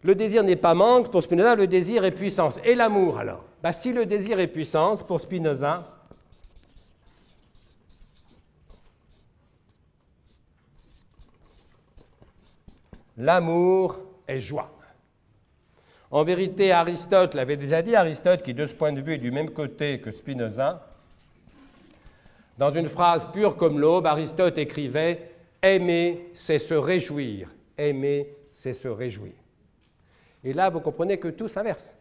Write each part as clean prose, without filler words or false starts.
Le désir n'est pas manque, pour Spinoza, le désir est puissance. Et l'amour, alors? Si le désir est puissance, pour Spinoza, l'amour est joie. En vérité, Aristote l'avait déjà dit, Aristote qui, de ce point de vue, est du même côté que Spinoza. Dans une phrase pure comme l'aube, Aristote écrivait « Aimer, c'est se réjouir. Aimer, c'est se réjouir. » Et là, vous comprenez que tout s'inverse.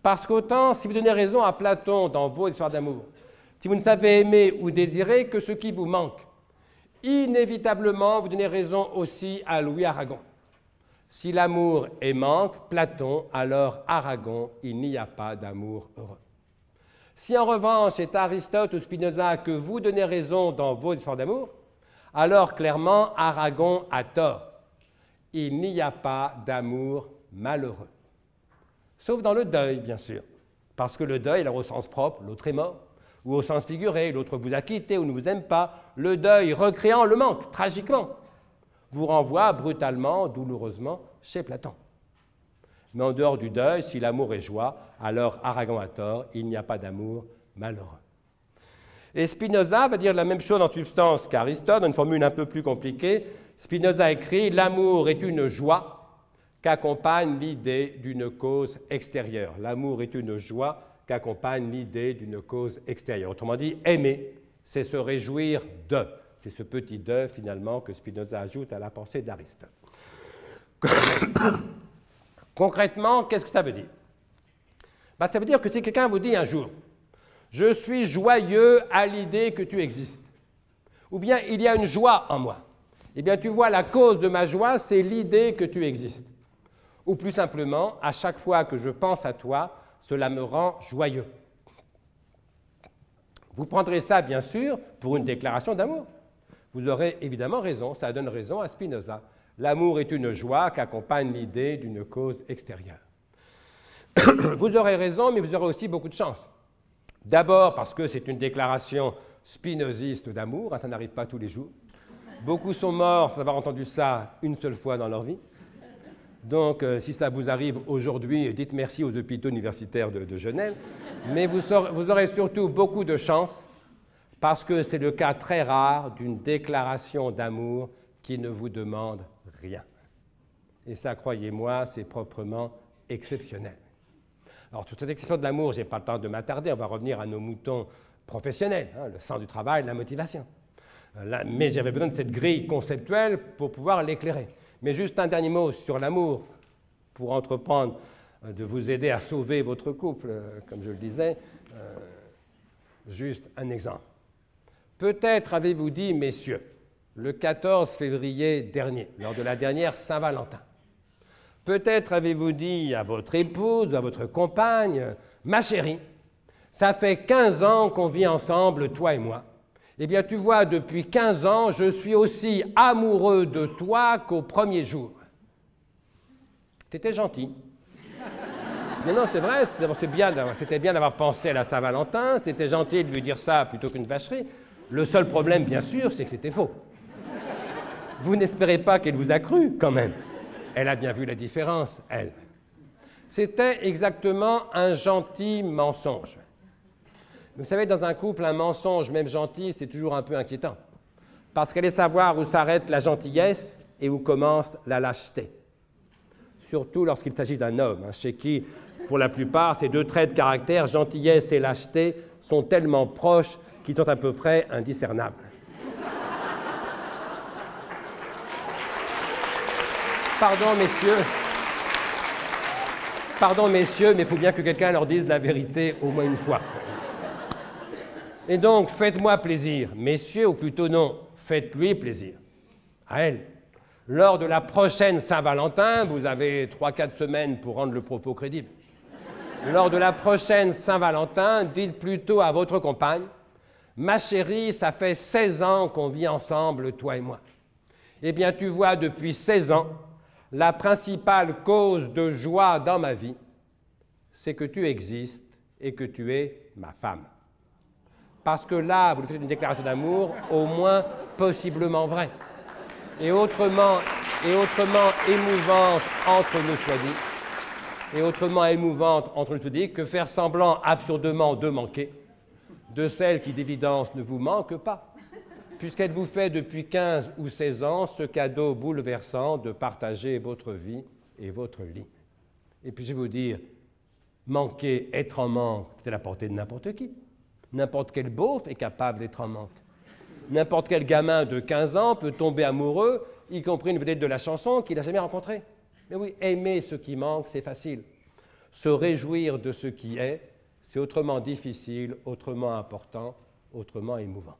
Parce qu'autant, si vous donnez raison à Platon dans vos histoires d'amour, si vous ne savez aimer ou désirer que ce qui vous manque, inévitablement, vous donnez raison aussi à Louis Aragon. Si l'amour est manque, Platon, alors Aragon, il n'y a pas d'amour heureux. Si en revanche c'est Aristote ou Spinoza que vous donnez raison dans vos histoires d'amour, alors clairement Aragon a tort. Il n'y a pas d'amour malheureux. Sauf dans le deuil, bien sûr. Parce que le deuil, alors au sens propre, l'autre est mort, ou au sens figuré, l'autre vous a quitté ou ne vous aime pas, le deuil recréant le manque, tragiquement, vous renvoie brutalement, douloureusement, chez Platon. Mais en dehors du deuil, si l'amour est joie, alors Aragon a tort, il n'y a pas d'amour malheureux. Et Spinoza va dire la même chose en substance qu'Aristote, dans une formule un peu plus compliquée. Spinoza écrit « L'amour est une joie qu'accompagne l'idée d'une cause extérieure. » L'amour est une joie qu'accompagne l'idée d'une cause extérieure. Autrement dit, aimer, c'est se réjouir de. C'est ce petit de, finalement, que Spinoza ajoute à la pensée d'Aristote. Concrètement, qu'est-ce que ça veut dire? Ça veut dire que si quelqu'un vous dit un jour « Je suis joyeux à l'idée que tu existes » ou bien « Il y a une joie en moi », eh bien tu vois, la cause de ma joie, c'est l'idée que tu existes. Ou plus simplement, à chaque fois que je pense à toi, cela me rend joyeux. Vous prendrez ça, bien sûr, pour une déclaration d'amour. Vous aurez évidemment raison, ça donne raison à Spinoza. L'amour est une joie qu'accompagne l'idée d'une cause extérieure. Vous aurez raison, mais vous aurez aussi beaucoup de chance. D'abord parce que c'est une déclaration spinoziste d'amour, ça n'arrive pas tous les jours. Beaucoup sont morts pour avoir entendu ça une seule fois dans leur vie. Donc, si ça vous arrive aujourd'hui, dites merci aux hôpitaux universitaires de Genève. Mais vous aurez surtout beaucoup de chance parce que c'est le cas très rare d'une déclaration d'amour qui ne vous demande rien. Et ça, croyez-moi, c'est proprement exceptionnel. Alors, toute cette exception de l'amour, je n'ai pas le temps de m'attarder, on va revenir à nos moutons professionnels, le sens du travail, la motivation. Mais j'avais besoin de cette grille conceptuelle pour pouvoir l'éclairer. Mais juste un dernier mot sur l'amour, pour entreprendre de vous aider à sauver votre couple, comme je le disais. Juste un exemple. Peut-être avez-vous dit, messieurs, le 14 février dernier, lors de la dernière Saint-Valentin, peut-être avez-vous dit à votre épouse, à votre compagne, « Ma chérie, ça fait 15 ans qu'on vit ensemble, toi et moi. Eh bien, tu vois, depuis 15 ans, je suis aussi amoureux de toi qu'au premier jour. » T'étais gentil. Mais non, c'est vrai, c'était bien d'avoir pensé à la Saint-Valentin, c'était gentil de lui dire ça plutôt qu'une vacherie. Le seul problème, bien sûr, c'est que c'était faux. Vous n'espérez pas qu'elle vous a cru, quand même. Elle a bien vu la différence, elle. C'était exactement un gentil mensonge. Vous savez, dans un couple, un mensonge, même gentil, c'est toujours un peu inquiétant. Parce qu'elle est savoir où s'arrête la gentillesse et où commence la lâcheté. Surtout lorsqu'il s'agit d'un homme, chez qui, pour la plupart, ces deux traits de caractère, gentillesse et lâcheté, sont tellement proches qu'ils sont à peu près indiscernables. Pardon, messieurs, mais il faut bien que quelqu'un leur dise la vérité au moins une fois. Et donc, faites-moi plaisir, messieurs, ou plutôt non, faites-lui plaisir, à elle. Lors de la prochaine Saint-Valentin, vous avez 3-4 semaines pour rendre le propos crédible. Lors de la prochaine Saint-Valentin, dites plutôt à votre compagne « Ma chérie, ça fait 16 ans qu'on vit ensemble, toi et moi. Eh bien, tu vois, depuis 16 ans, la principale cause de joie dans ma vie, c'est que tu existes et que tu es ma femme. Parce que là, vous faites une déclaration d'amour au moins possiblement vraie et autrement émouvante entre nous soit dit, que faire semblant absurdement de manquer de celle qui d'évidence ne vous manque pas, puisqu'elle vous fait depuis 15 ou 16 ans ce cadeau bouleversant de partager votre vie et votre lit. Et puis je vais vous dire, manquer, être en manque, c'est à la portée de n'importe qui. N'importe quel beauf est capable d'être en manque. N'importe quel gamin de 15 ans peut tomber amoureux, y compris une vedette de la chanson qu'il n'a jamais rencontrée. Mais oui, aimer ce qui manque, c'est facile. Se réjouir de ce qui est, c'est autrement difficile, autrement important, autrement émouvant.